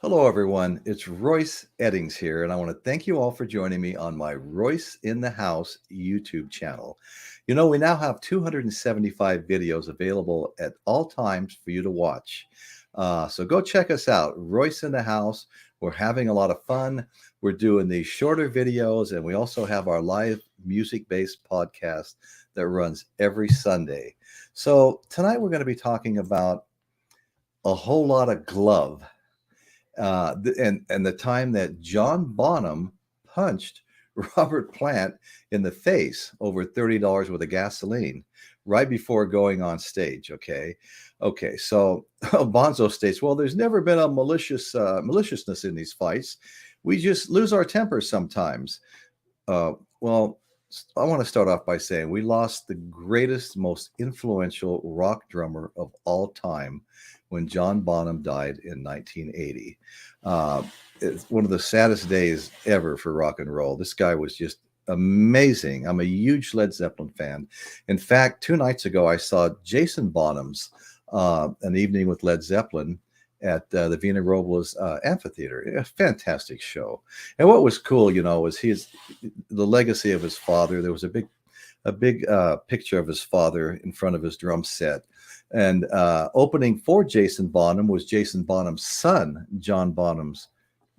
Hello, everyone. It's Royce Eddings here, and I want to thank you all for joining me on my Royce in the House YouTube channel. You know, we now have 275 videos available at all times for you to watch. So go check us out, Royce in the House. We're having a lot of fun. We're doing these shorter videos, and we also have our live music-based podcast that runs every Sunday. So tonight we're going to be talking about a whole lot of glove and the time that John Bonham punched Robert Plant in the face over $30 worth of gasoline right before going on stage. Okay. So Bonzo states, "Well, there's never been a maliciousness in these fights. We just lose our temper sometimes." Well, I want to start off by saying we lost the greatest, most influential rock drummer of all time when John Bonham died in 1980. Uh, it's one of the saddest days ever for rock and roll. This guy was just amazing. I'm a huge Led Zeppelin fan. In fact, 2 nights ago, I saw Jason Bonham's An Evening with Led Zeppelin at the Vina Robles Amphitheater. A fantastic show. And what was cool, was the legacy of his father. There was a big picture of his father in front of his drum set. And opening for Jason Bonham was Jason Bonham's son, John Bonham's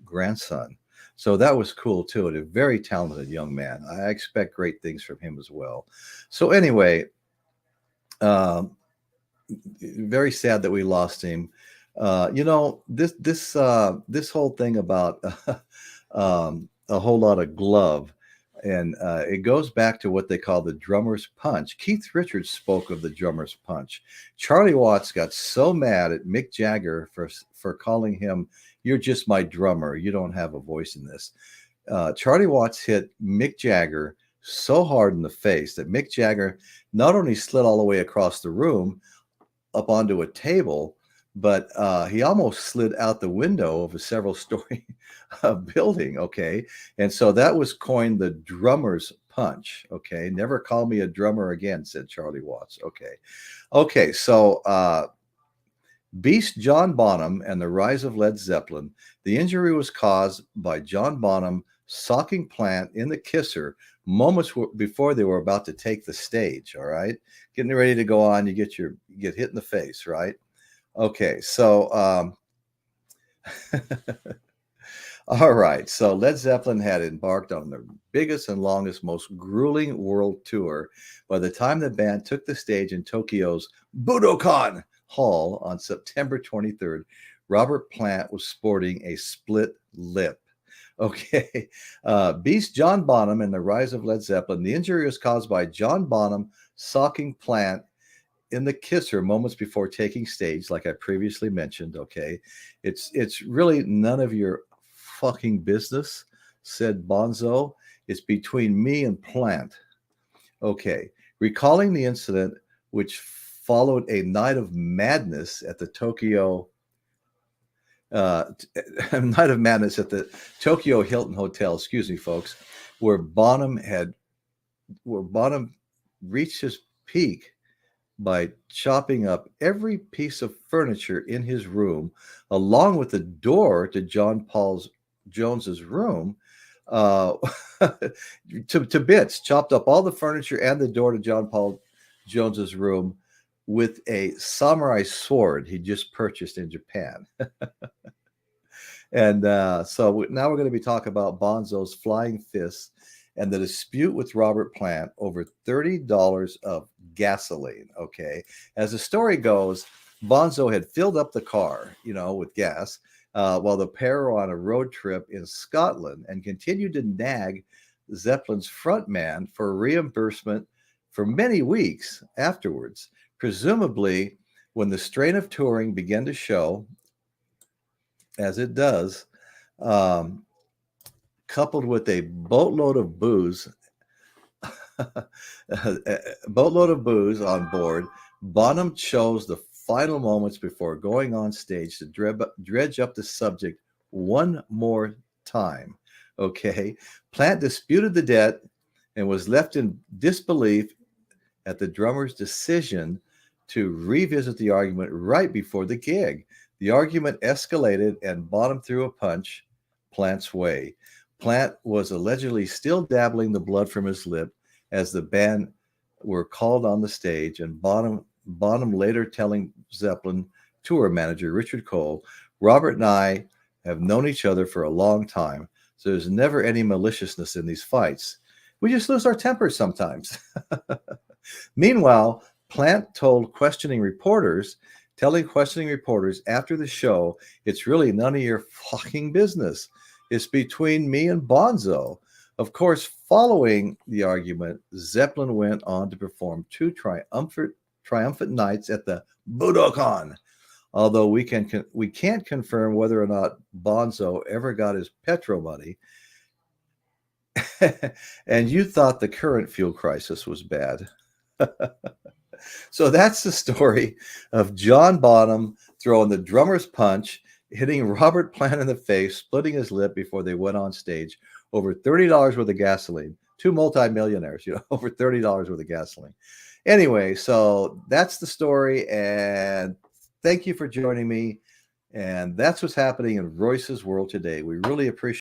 grandson. So that was cool too. And a very talented young man. I expect great things from him as well. So anyway, very sad that we lost him. This whole thing about a whole lot of glove, and it goes back to what they call the drummer's punch. Keith Richards spoke of the drummer's punch. Charlie Watts got so mad at Mick Jagger for calling him, "You're just my drummer. You don't have a voice in this." Charlie Watts hit Mick Jagger so hard in the face that Mick Jagger not only slid all the way across the room up onto a table, but he almost slid out the window of a several-story building. Okay, and so that was coined the drummer's punch. Okay, never call me a drummer again, said Charlie Watts. Okay. So Beast John Bonham and the rise of Led Zeppelin. The injury was caused by John Bonham socking Plant in the kisser moments before they were about to take the stage. All right, getting ready to go on, you get hit in the face, right? Okay, so all right. So Led Zeppelin had embarked on the biggest and longest, most grueling world tour. By the time the band took the stage in Tokyo's Budokan Hall on September 23rd, Robert Plant was sporting a split lip. Okay. Beast John Bonham and the rise of Led Zeppelin. The injury was caused by John Bonham socking Plant in the kisser moments before taking stage, like I previously mentioned. Okay. It's really none of your fucking business, said Bonzo. It's between me and Plant. Okay. Recalling the incident, which followed a night of madness at the Tokyo night of madness at the Tokyo Hilton Hotel, excuse me, folks, where Bonham reached his peak by chopping up every piece of furniture in his room, along with the door to John Paul Jones's room, to bits, chopped up all the furniture and the door to John Paul Jones's room with a samurai sword he just purchased in Japan. And so now we're going to be talking about Bonzo's flying fists and the dispute with Robert Plant over $30 of gasoline. Okay. As the story goes, Bonzo had filled up the car, with gas, while the pair were on a road trip in Scotland and continued to nag Zeppelin's frontman for reimbursement for many weeks afterwards. Presumably, when the strain of touring began to show, as it does, coupled with a boatload of booze on board, Bonham chose the final moments before going on stage to dredge up the subject one more time. Okay. Plant disputed the debt and was left in disbelief at the drummer's decision to revisit the argument right before the gig. The argument escalated and Bonham threw a punch Plant's way. Plant was allegedly still dabbling the blood from his lip as the band were called on the stage, and Bonham later telling Zeppelin tour manager Richard Cole, "Robert and I have known each other for a long time, so there's never any maliciousness in these fights. We just lose our tempers sometimes." Meanwhile, Plant telling questioning reporters after the show, "It's really none of your fucking business. It's between me and Bonzo." Of course, following the argument, Zeppelin went on to perform two triumphant nights at the Budokan. Although we can't confirm whether or not Bonzo ever got his Petro money. And you thought the current fuel crisis was bad. So that's the story of John Bonham throwing the drummer's punch, hitting Robert Plant in the face, splitting his lip before they went on stage. Over $30 worth of gasoline. Two multimillionaires, over $30 worth of gasoline. Anyway, so that's the story, and thank you for joining me. And that's what's happening in Royce's world today. We really appreciate